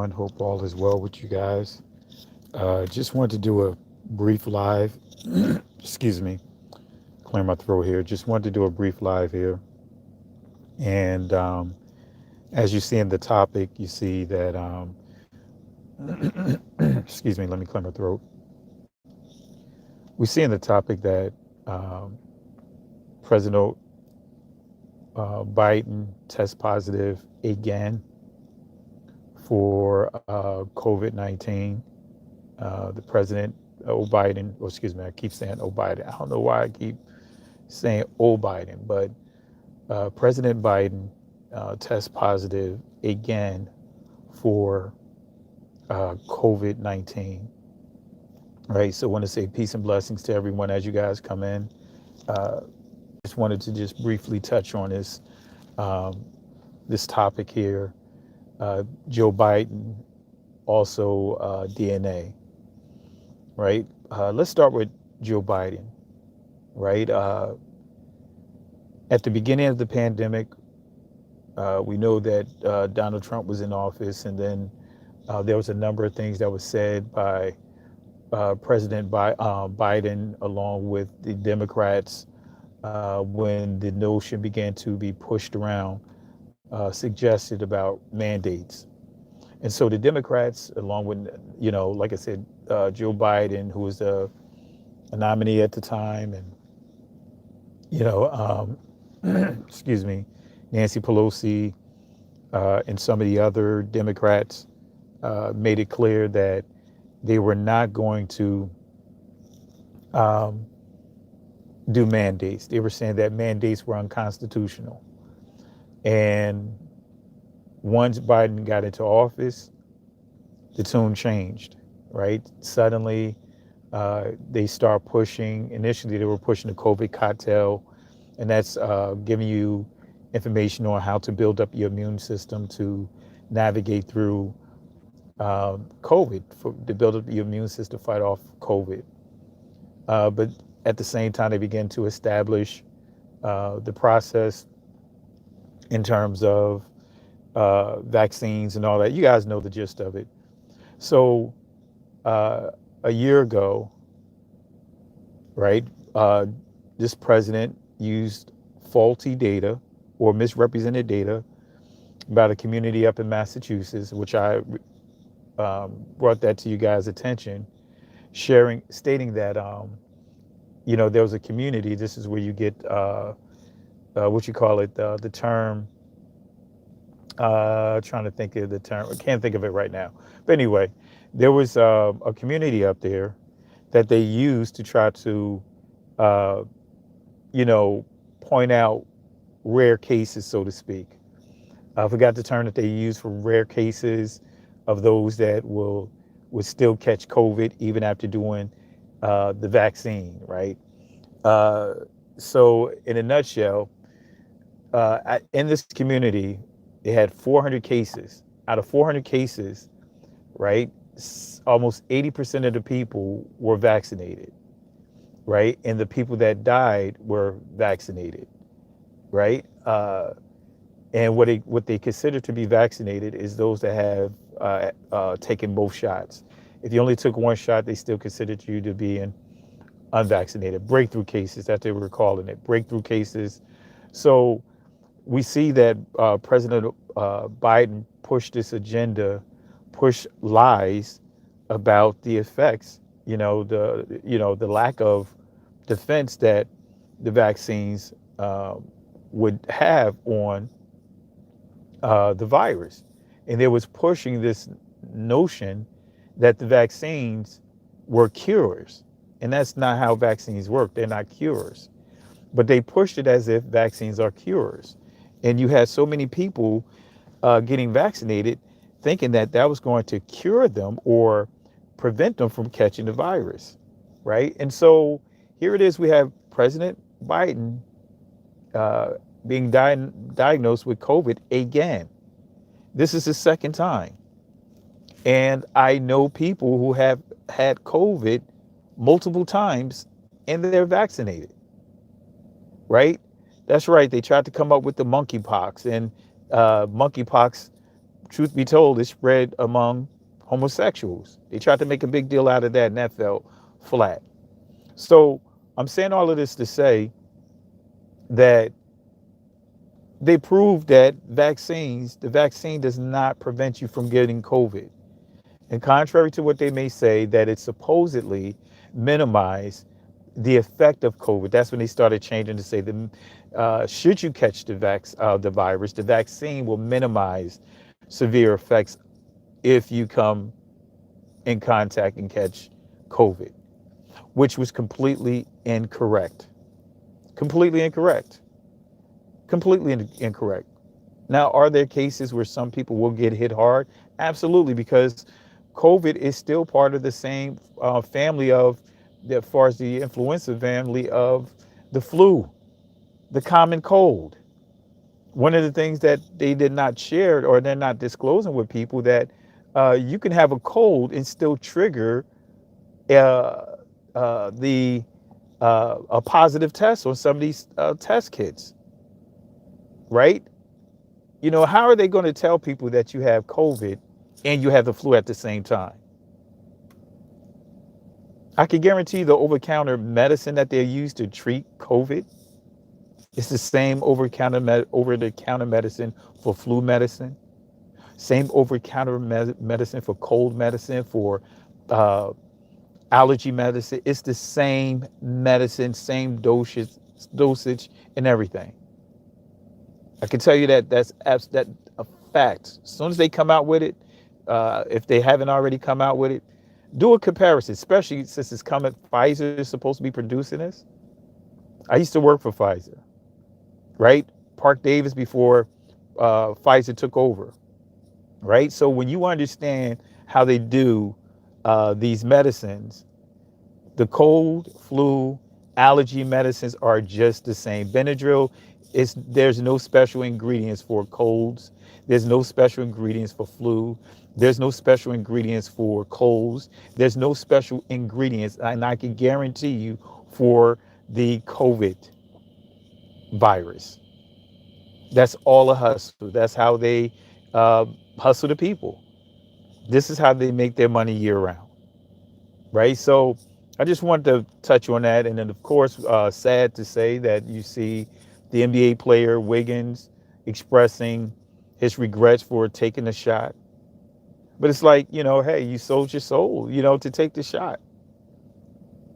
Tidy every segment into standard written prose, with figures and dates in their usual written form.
everyone? Hope all is well with you guys. Just wanted to do a brief live. Excuse me, clear my throat here. Just wanted to do a brief live here. And as you see in the topic, you see that, excuse me, let me clear my throat. We see in the topic that um, President Biden test positive again for COVID-19. The president, Biden, or excuse me, I keep saying Biden. I don't know why I keep saying Biden, but President Biden tests positive again for COVID-19. Right. So I want to say peace and blessings to everyone as you guys come in. Uh, just wanted to just briefly touch on um, this topic here. Joe Biden, also DNA. Right. Let's start with Joe Biden. Right. At the beginning of the pandemic, we know that Donald Trump was in office, and then there was a number of things that was said by Biden, along with the Democrats, when the notion began to be pushed around, suggested about mandates. And so the Democrats, along with, like I said, Joe Biden, who was a nominee at the time, and, excuse me, Nancy Pelosi, and some of the other Democrats made it clear that they were not going to um, do mandates. They were saying that mandates were unconstitutional. And once Biden got into office, the tune changed, right? Suddenly, they start pushing. Initially, they were pushing the COVID cocktail, and that's giving you information on how to build up your immune system to navigate through COVID, to build up your immune system to fight off COVID. But at the same time, they began to establish the process in terms of vaccines and all that. You guys know the gist of it. So a year ago, right, this president used faulty data or misrepresented data about a community up in Massachusetts, which I brought that to you guys' attention, stating that, there was a community. This is where you get, what you call it, the term, trying to think of the term. I can't think of it right now. But anyway, there was a community up there that they used to try to, uh, point out rare cases, so to speak. I forgot the term that they use for rare cases of those that would still catch COVID even after doing the vaccine, right? Uh, so, in a nutshell, in this community, they had 400 cases. Out of 400 cases, right, almost 80% of the people were vaccinated, right? And the people that died were vaccinated, right? And what they consider to be vaccinated is those that have taken both shots. If you only took one shot, they still considered you to be unvaccinated. Breakthrough cases, that they were calling it, breakthrough cases. So we see that President Biden pushed this agenda, pushed lies about the effects, the lack of defense that the vaccines would have on the virus. And they was pushing this notion that the vaccines were cures. And that's not how vaccines work. They're not cures. But they pushed it as if vaccines are cures. And you had so many people getting vaccinated thinking that that was going to cure them or prevent them from catching the virus, right? And so here it is, we have President Biden uh, being diagnosed with COVID again. This is the second time. And I know people who have had COVID multiple times and they're vaccinated, right? That's right. They tried to come up with the monkeypox, and monkeypox truth be told, it spread among homosexuals. They tried to make a big deal out of that, and that fell flat. So I'm saying all of this to say that they proved that the vaccine does not prevent you from getting COVID. And contrary to what they may say, that it supposedly minimized the effect of COVID. That's when they started changing to say that should you catch the virus, the vaccine will minimize severe effects if you come in contact and catch COVID, which was completely incorrect. Completely incorrect. Completely incorrect. Now, are there cases where some people will get hit hard? Absolutely, because COVID is still part of the same family of, as far as the influenza family of the flu, the common cold. One of the things that they did not share or they're not disclosing with people that you can have a cold and still trigger uh, the a positive test on some of these test kits, right? You know, how are they going to tell people that you have COVID and you have the flu at the same time? I can guarantee the over-counter medicine that they use to treat COVID is the same over-the-counter medicine for flu medicine, same over-counter medicine for cold medicine, for uh, allergy medicine. It's the same medicine, same dosage, and everything. I can tell you that that a fact. As soon as they come out with it, if they haven't already come out with it, do a comparison, especially since it's coming. Pfizer is supposed to be producing this. I used to work for Pfizer, right? Park Davis before Pfizer took over, right? So when you understand how they do these medicines, the cold, flu, allergy medicines are just the same. Benadryl there's no special ingredients for colds. There's no special ingredients for flu. There's no special ingredients for colds. There's no special ingredients, and I can guarantee you, for the COVID virus. That's all a hustle. That's how they hustle the people. This is how they make their money year round, right? So I just wanted to touch on that. And then, of course, sad to say that you see the NBA player Wiggins expressing his regrets for taking the shot. But it's like, hey, you sold your soul, to take the shot,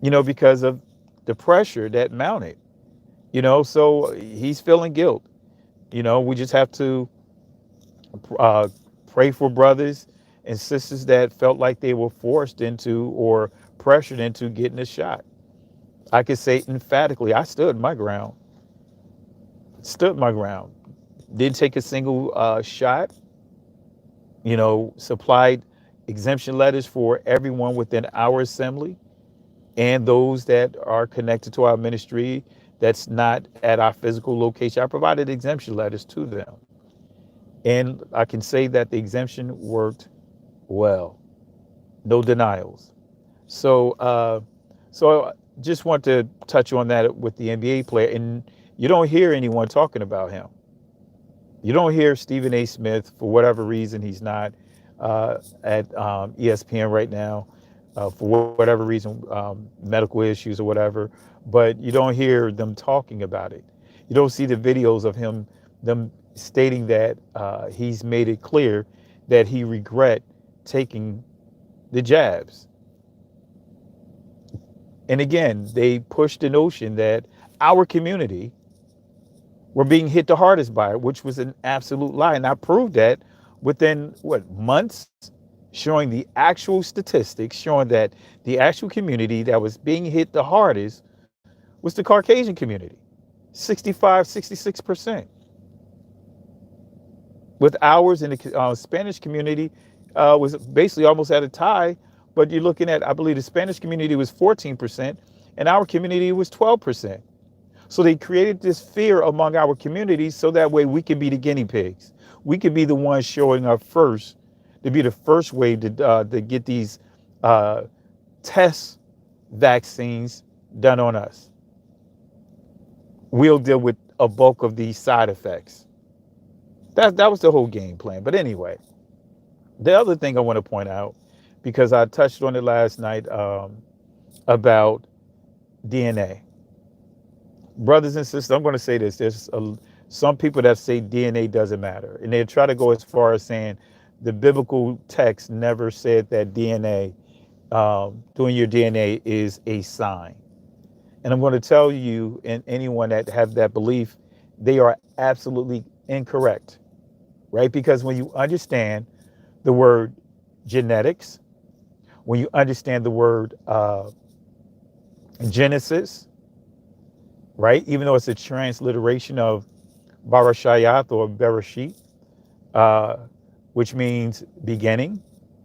because of the pressure that mounted, so he's feeling guilt. We just have to uh, pray for brothers and sisters that felt like they were forced into or pressured into getting a shot. I could say emphatically, I stood my ground. Stood my ground. Didn't take a single shot. Supplied exemption letters for everyone within our assembly and those that are connected to our ministry that's not at our physical location. I provided exemption letters to them. And I can say that the exemption worked well. No denials. So, so I just want to touch on that with the NBA player. And you don't hear anyone talking about him. You don't hear Stephen A. Smith, for whatever reason. He's not at ESPN right now, for whatever reason, medical issues or whatever. But you don't hear them talking about it. You don't see the videos of them stating that he's made it clear that he regret taking the jabs. And again, they pushed the notion that our community were being hit the hardest by it, which was an absolute lie. And I proved that within months, showing the actual statistics, showing that the actual community that was being hit the hardest was the Caucasian community, 65, 66%. With ours in the Spanish community was basically almost at a tie. But you're looking at, I believe the Spanish community was 14% and our community was 12%. So they created this fear among our communities so that way we can be the guinea pigs. We could be the ones showing up first, to be the first way to get these test vaccines done on us. We'll deal with a bulk of these side effects. That was the whole game plan. But anyway, The other thing I want to point out, because I touched on it last night, about DNA. Brothers and sisters, I'm going to say this. Some people that say DNA doesn't matter, and they try to go as far as saying the biblical text never said that DNA, doing your DNA, is a sign. And I'm going to tell you, and anyone that have that belief, they are absolutely incorrect, right? Because when you understand the word genetics, when you understand the word Genesis, right? Even though it's a transliteration of Barashayat or Bereshit, uh, which means beginning,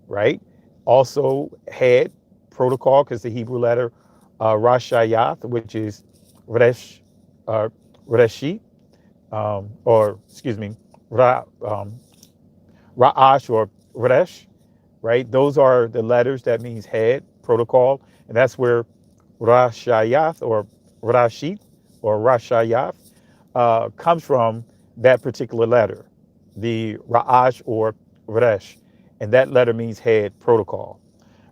right? Also head, protocol, because the Hebrew letter Rashayath, which is Resh, uh, Reshit, or excuse me, Ra'ash or Resh, right? Those are the letters that means head, protocol, and that's where Rashayath or Rashid or Rashayath comes from, that particular letter, the Ra'ash or Resh, and that letter means head, protocol,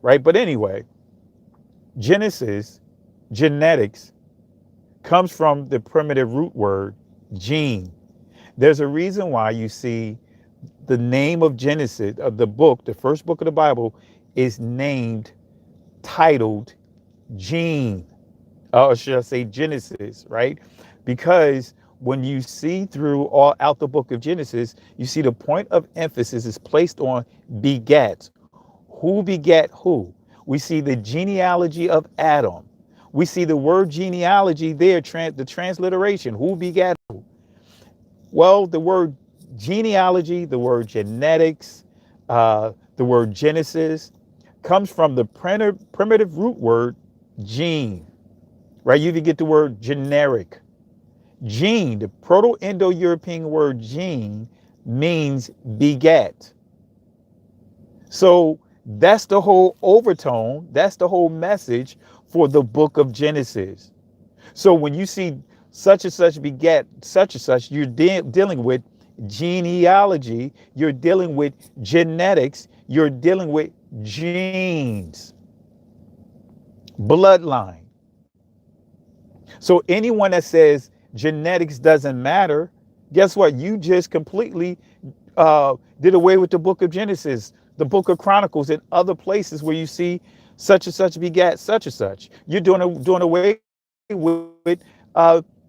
right? But anyway, Genesis, genetics, comes from the primitive root word gene. There's a reason why you see the name of Genesis, of the book, the first book of the Bible, is named, titled Gene, or should I say Genesis, right? Because when you see through all out the book of Genesis, you see the point of emphasis is placed on begat. Who begat who? We see the genealogy of Adam. We see the word genealogy there, the transliteration. Who begat who? Well, the word genealogy, the word genetics, the word Genesis comes from the primitive root word gene, right? You can get the word generic. Gene, the Proto-Indo-European word gene, means begat. So that's the whole overtone, that's the whole message for the book of Genesis. So when you see such and such begat such and such, you're dealing with genealogy, you're dealing with genetics, you're dealing with genes, bloodline. So anyone that says genetics doesn't matter, guess what? You just completely did away with the book of Genesis, the book of Chronicles, and other places where you see such and such begat such and such. You're doing away with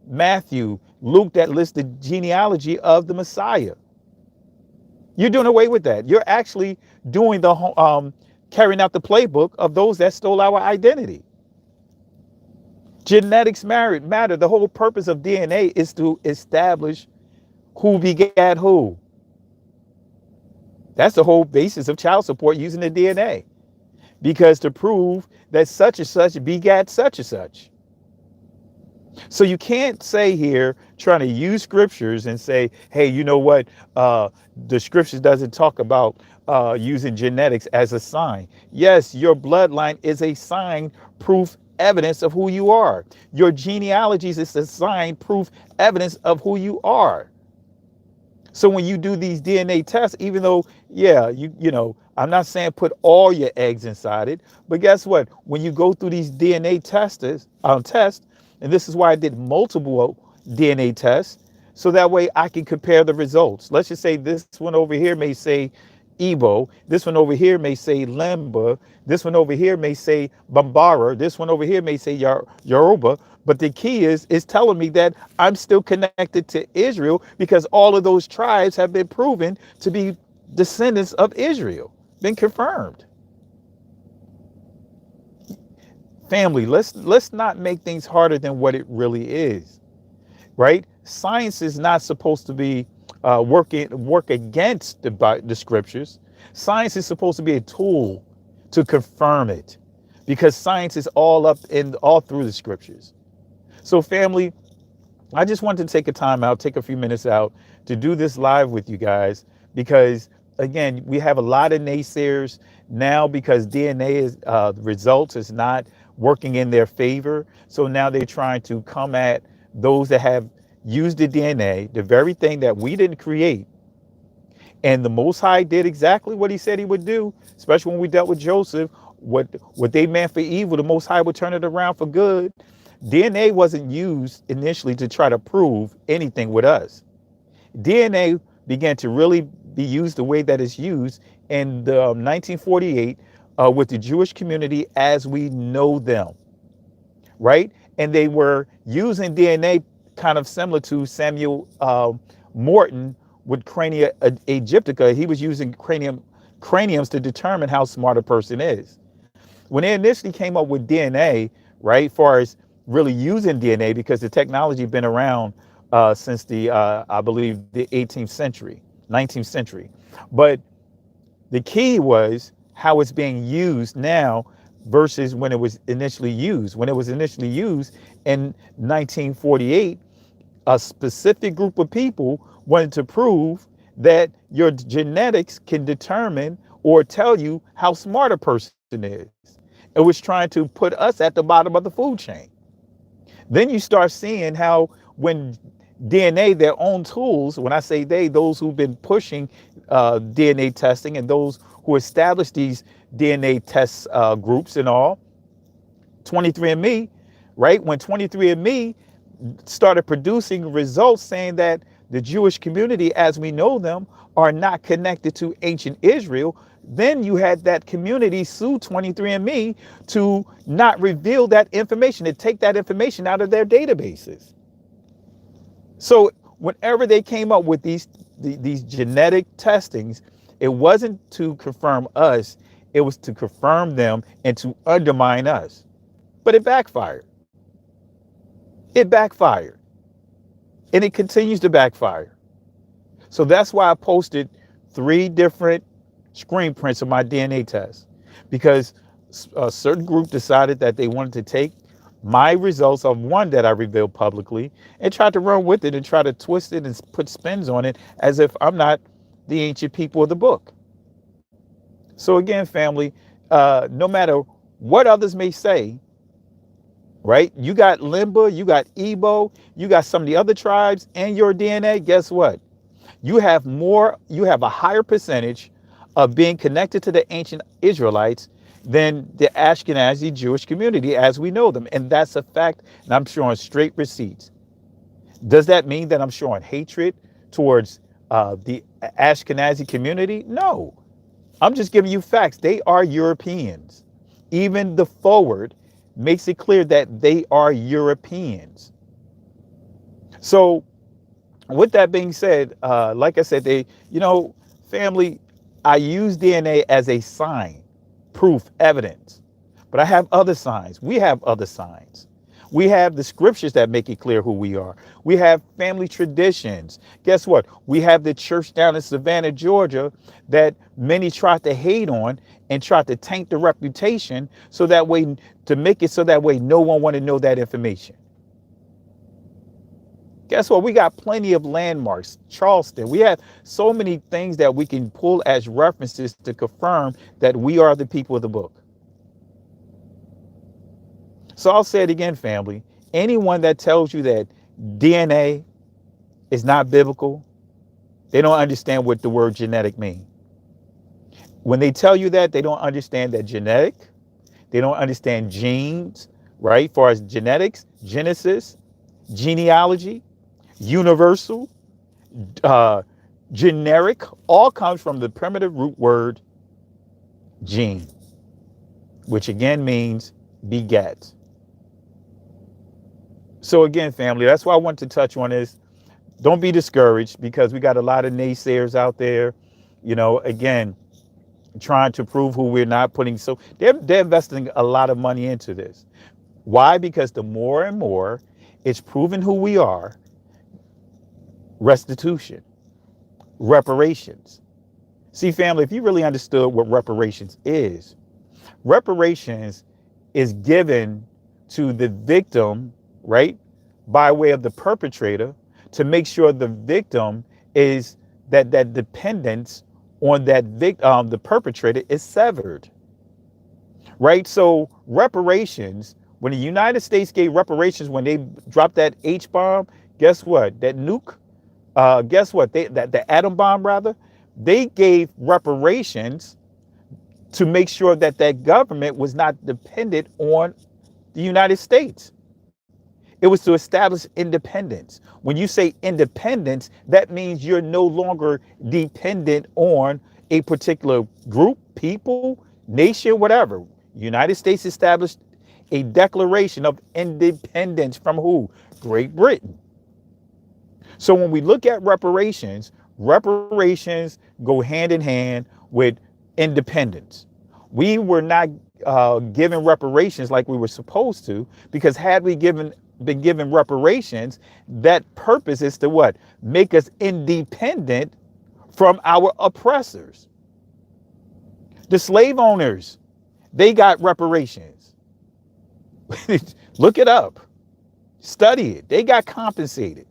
Matthew, Luke, that lists the genealogy of the Messiah. You're doing away with that. You're actually doing carrying out the playbook of those that stole our identity. Genetics matter. The whole purpose of DNA is to establish who begat who. That's the whole basis of child support, using the DNA, because to prove that such and such begat such and such. So you can't say here, trying to use scriptures and say, hey, you know what? The scriptures doesn't talk about using genetics as a sign. Yes, your bloodline is a sign, proof, evidence of who you are. Your genealogies is a sign, proof, evidence of who you are. So when you do these DNA tests, even though, yeah, I'm not saying put all your eggs inside it, but guess what? When you go through these DNA tests, and this is why I did multiple DNA tests, so that way I can compare the results. Let's just say this one over here may say Igbo, this one over here may say Lemba, this one over here may say Bambara, this one over here may say Yoruba. But the key is telling me that I'm still connected to Israel, because all of those tribes have been proven to be descendants of Israel, been confirmed. Family, let's not make things harder than what it really is, right? Science is not supposed to be work against the scriptures. Science is supposed to be a tool to confirm it, because science is all through the scriptures. So family, I just wanted to take a time out, take a few minutes out to do this live with you guys, because again, we have a lot of naysayers now, because DNA results is not working in their favor. So now they're trying to come at those that have used the DNA, the very thing that we didn't create, And the Most High did exactly what he said he would do, especially when we dealt with Joseph. What they meant for evil, the Most High would turn it around for good. DNA wasn't used initially to try to prove anything with us. DNA began to really be used the way that it's used in the 1948 with the Jewish community as we know them, right? And they were using DNA kind of similar to Samuel Morton with Crania aegyptica. He was using craniums to determine how smart a person is. When they initially came up with DNA, right, far as really using DNA, because the technology had been around since I believe, the 18th century, 19th century. But the key was how it's being used now versus when it was initially used. When it was initially used in 1948, a specific group of people wanted to prove that your genetics can determine or tell you how smart a person is. It was trying to put us at the bottom of the food chain. Then you start seeing how when DNA, their own tools, when I say they, those who've been pushing DNA testing and those who established these DNA test groups and all, 23andMe, right? When 23andMe started producing results saying that the Jewish community as we know them are not connected to ancient Israel, then you had that community sue 23andMe to not reveal that information, to take that information out of their databases. So whenever they came up with these genetic testings, it wasn't to confirm us, it was to confirm them and to undermine us. But it backfired. It backfired. And it continues to backfire. So that's why I posted 3 different screen prints of my DNA test, because a certain group decided that they wanted to take my results of one that I revealed publicly and tried to run with it and try to twist it and put spins on it as if I'm not the ancient people of the book. So again, family, no matter what others may say, right? You got Limba, you got Igbo, you got some of the other tribes and your DNA. Guess what? You have a higher percentage of being connected to the ancient Israelites than the Ashkenazi Jewish community as we know them. And that's a fact. And I'm showing straight receipts. Does that mean that I'm showing hatred towards the Ashkenazi community? No. I'm just giving you facts. They are Europeans. Even the forward makes it clear that they are Europeans. So with that being said, like I said, family, I use DNA as a sign, proof, evidence. But I have other signs. We have other signs. We have the scriptures that make it clear who we are. We have family traditions. Guess what? We have the church down in Savannah, Georgia, that many tried to hate on and tried to taint the reputation so that way, to make it so that way no one want to know that information. Guess what? We got plenty of landmarks. Charleston. We have so many things that we can pull as references to confirm that we are the people of the book. So I'll say it again, family. Anyone that tells you that DNA is not biblical, they don't understand what the word genetic means. When they tell you that, they don't understand that genetic, they don't understand genes, right? As far as genetics, genesis, genealogy, universal, generic, all comes from the primitive root word gene, which again means beget. So again, family, that's why I want to touch on this. Don't be discouraged because we got a lot of naysayers out there, again, trying to prove who we're not putting. So they're investing a lot of money into this. Why? Because the more and more it's proven who we are, restitution, reparations. See, family, if you really understood what reparations is given to the victim, right, by way of the perpetrator, to make sure the victim is that dependence on that the perpetrator is severed, right? So reparations, when the United States gave reparations, when they dropped that H bomb, guess what? That nuke, guess what? The atom bomb rather, they gave reparations to make sure that that government was not dependent on the United States. It was to establish independence. When you say independence, that means you're no longer dependent on a particular group, people, nation, whatever. United States established a declaration of independence from who? Great Britain. So when we look at reparations, reparations go hand in hand with independence. We were not given reparations like we were supposed to, because had we been given reparations, that purpose is to what? Make us independent from our oppressors. The slave owners, they got reparations. Look it up, study it. They got compensated.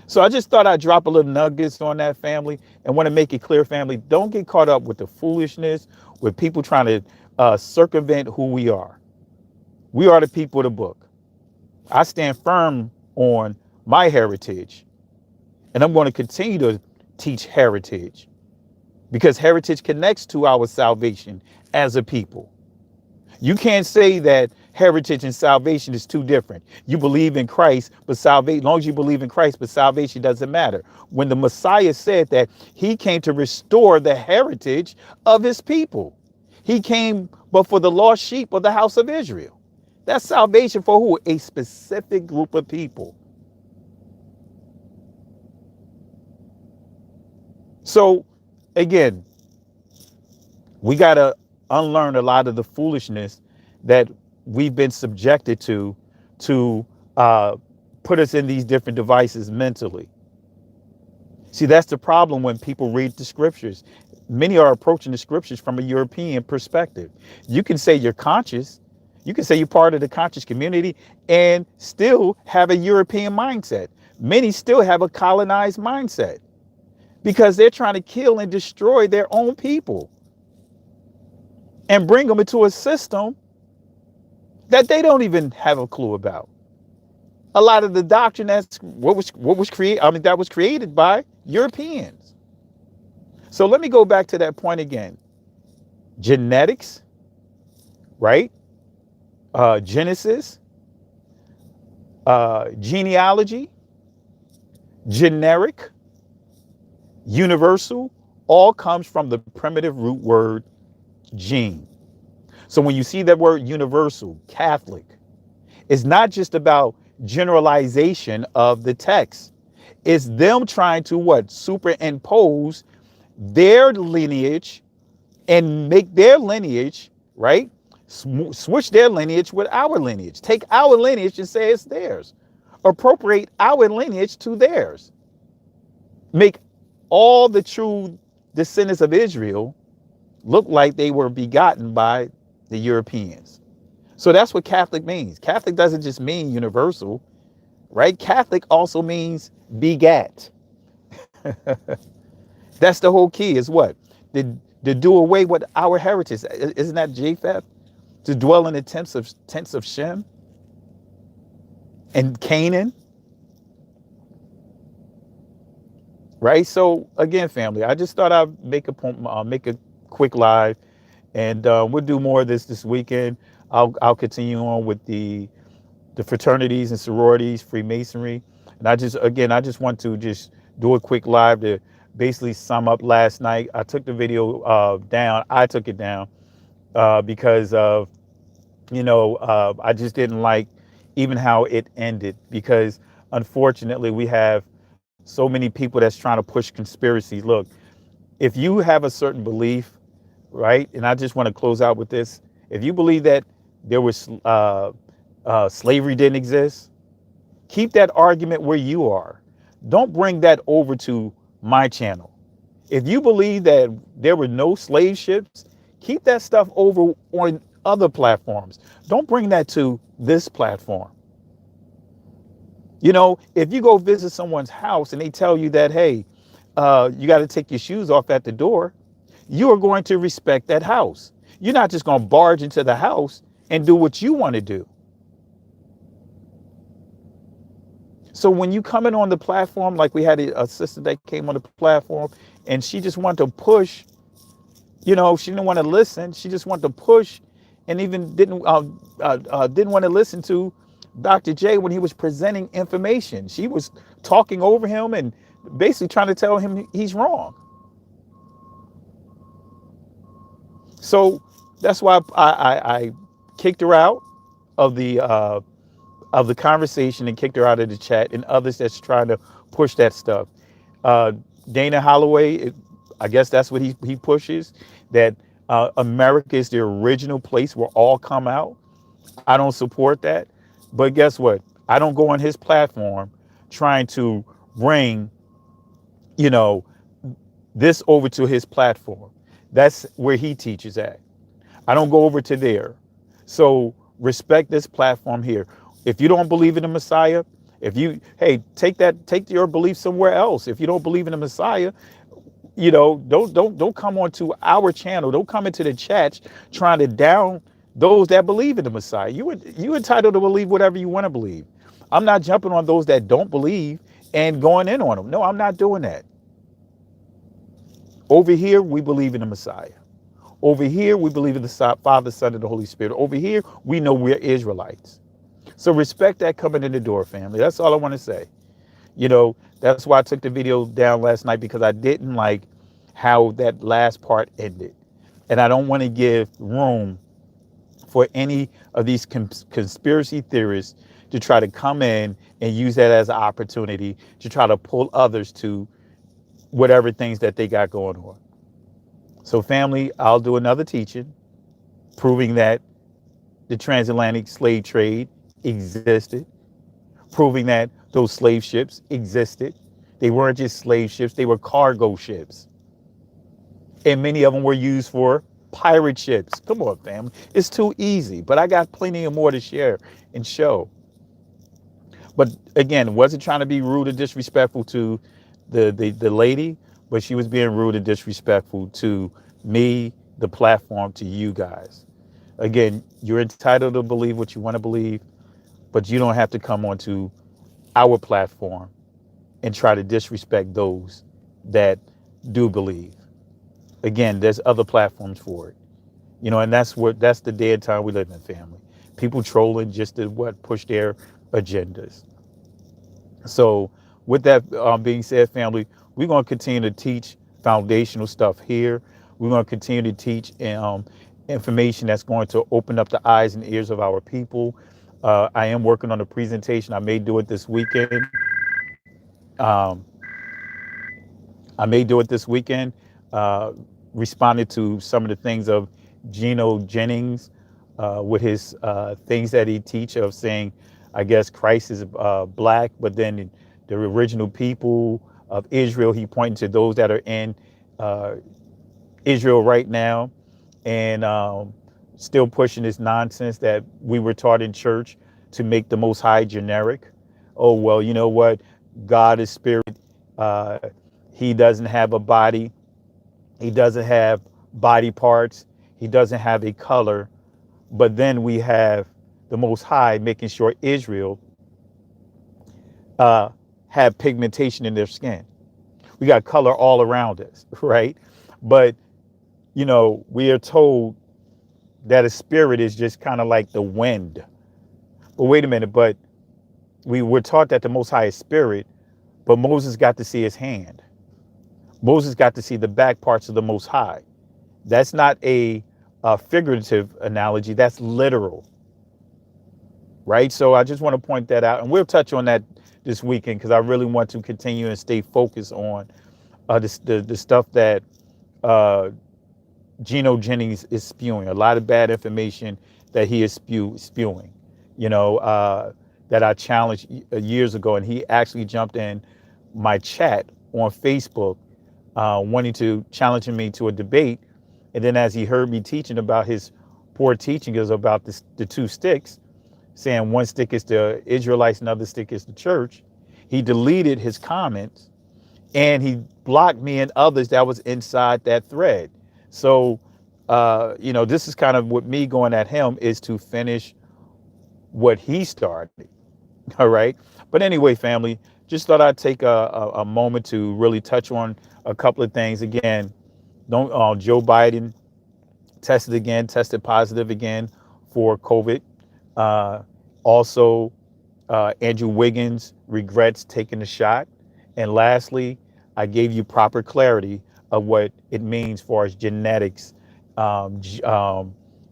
So I just thought I'd drop a little nuggets on that, family, and want to make it clear, family, don't get caught up with the foolishness, with people trying to circumvent who we are. We are the people of the book. I stand firm on my heritage, and I'm going to continue to teach heritage, because heritage connects to our salvation as a people. You can't say that heritage and salvation is two different. You believe in Christ, but salvation, as long as you believe in Christ, but salvation doesn't matter. When the Messiah said that he came to restore the heritage of his people, he came but for the lost sheep of the house of Israel. That's salvation for who? A specific group of people. So again, we got to unlearn a lot of the foolishness that we've been subjected to uh, put us in these different devices mentally. See, that's the problem when people read the scriptures. Many are approaching the scriptures from a European perspective. You can say you're conscious, you can say you're part of the conscious community and still have a European mindset. Many still have a colonized mindset because they're trying to kill and destroy their own people and bring them into a system that they don't even have a clue about. A lot of the doctrine that's what was created, I mean, that was created by Europeans. So let me go back to that point again. Genetics, right? Genesis, genealogy, generic, universal, all comes from the primitive root word gene. So when you see that word universal, Catholic, it's not just about generalization of the text. It's them trying to what? Superimpose their lineage and make their lineage, right? Switch their lineage with our lineage. Take our lineage and say it's theirs. Appropriate our lineage to theirs. Make all the true descendants of Israel look like they were begotten by the Europeans. So that's what Catholic means. Catholic doesn't just mean universal, right? Catholic also means begat. That's the whole key is what? To do away with our heritage. Isn't that Japheth? To dwell in the tents of Shem and Canaan. Right? So again, family, I just thought I'd make a quick live, and we'll do more of this weekend. I'll continue on with the fraternities and sororities, Freemasonry, and I just want to just do a quick live to basically sum up last night. I took the video down. I took it down because of I just didn't like even how it ended, because unfortunately we have so many people that's trying to push conspiracies. Look, if you have a certain belief, right? And I just want to close out with this. If you believe that there was slavery didn't exist, keep that argument where you are. Don't bring that over to my channel. If you believe that there were no slave ships, keep that stuff over on other platforms. Don't bring that to this platform. If you go visit someone's house and they tell you that, hey, you got to take your shoes off at the door, you are going to respect that house. You're not just going to barge into the house and do what you want to do. So when you come in on the platform, like we had a sister that came on the platform and she just wanted to push. She didn't want to listen. She just wanted to push, and even didn't want to listen to Dr. J when he was presenting information. She was talking over him and basically trying to tell him he's wrong. So that's why I kicked her out of the conversation and kicked her out of the chat, and others that's trying to push that stuff. Uh, Dana Holloway, I guess that's what he pushes, that America is the original place where all come out. I don't support that. But guess what? I don't go on his platform trying to bring, you know, this over to his platform. That's where he teaches at. I don't go over to there. So respect this platform here. If you don't believe in the Messiah, hey, take your belief somewhere else. If you don't believe in the Messiah, don't come onto our channel. Don't come into the chats trying to down those that believe in the Messiah. You entitled to believe whatever you want to believe. I'm not jumping on those that don't believe and going in on them. No, I'm not doing that. Over here, we believe in the Messiah. Over here, we believe in the Father, Son, and the Holy Spirit. Over here, we know we're Israelites. So respect that coming in the door, family. That's all I want to say. That's why I took the video down last night, because I didn't like how that last part ended. And I don't want to give room for any of these conspiracy theorists to try to come in and use that as an opportunity to try to pull others to whatever things that they got going on. So family, I'll do another teaching proving that the transatlantic slave trade existed, proving that those slave ships existed. They weren't just slave ships, they were cargo ships. And many of them were used for pirate ships. Come on, family. It's too easy, but I got plenty of more to share and show. But again, wasn't trying to be rude or disrespectful to the lady, but she was being rude and disrespectful to me, the platform, to you guys. Again, you're entitled to believe what you want to believe, but you don't have to come onto our platform and try to disrespect those that do believe. Again, there's other platforms for it. And that's the day and time we live in, family. People trolling just to push their agendas. So with that being said, family, we're going to continue to teach foundational stuff here. We're going to continue to teach information that's going to open up the eyes and ears of our people. I am working on a presentation. I may do it this weekend. Um, uh, Responded to some of the things of Geno Jennings with his things that he teach of saying, I guess Christ is black, but then the original people of Israel, he pointed to those that are in Israel right now, and still pushing this nonsense that we were taught in church to make the Most High generic. Oh, well, you know what? God is spirit. Uh, he doesn't have a body. He doesn't have body parts. He doesn't have a color. But then we have the Most High making sure Israel have pigmentation in their skin. We got color all around us, right? But, we are told that a spirit is just kind of like the wind. But wait a minute, but we were taught that the Most High is spirit, but Moses got to see his hand. Moses got to see the back parts of the Most High. That's not a figurative analogy, that's literal, right? So I just want to point that out, and we'll touch on that this weekend, because I really want to continue and stay focused on the stuff that Geno Jennings is spewing. A lot of bad information that he is spewing, that I challenged years ago, and he actually jumped in my chat on Facebook, wanting to challenge me to a debate. And then as he heard me teaching about his poor teaching is about the two sticks, saying one stick is the Israelites, another stick is the church, he deleted his comments and he blocked me and others that was inside that thread. So, this is kind of what me going at him is to finish what he started. All right. But anyway, family, just thought I'd take a moment to really touch on a couple of things. Again, don't Joe Biden tested positive again for COVID. Uh, Also, Andrew Wiggins regrets taking the shot. And lastly, I gave you proper clarity of what it means for as genetics,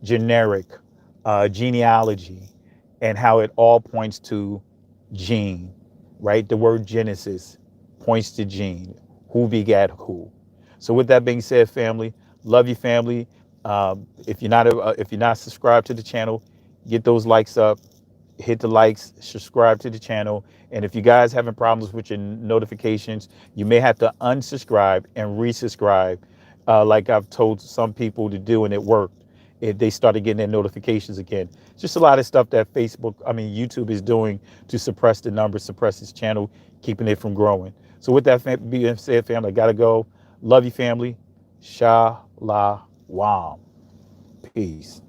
generic, genealogy, and how it all points to gene, right? The word Genesis points to gene, who begat who. So with that being said, family, love you, family. If you're not subscribed to the channel, get those likes up, hit the likes, subscribe to the channel. And if you guys having problems with your notifications, you may have to unsubscribe and resubscribe, like I've told some people to do, and it worked. They started getting their notifications again. It's just a lot of stuff that YouTube is doing to suppress the numbers, suppress this channel, keeping it from growing. So with that being said, family, I gotta go. Love you, family. Shalom. Peace.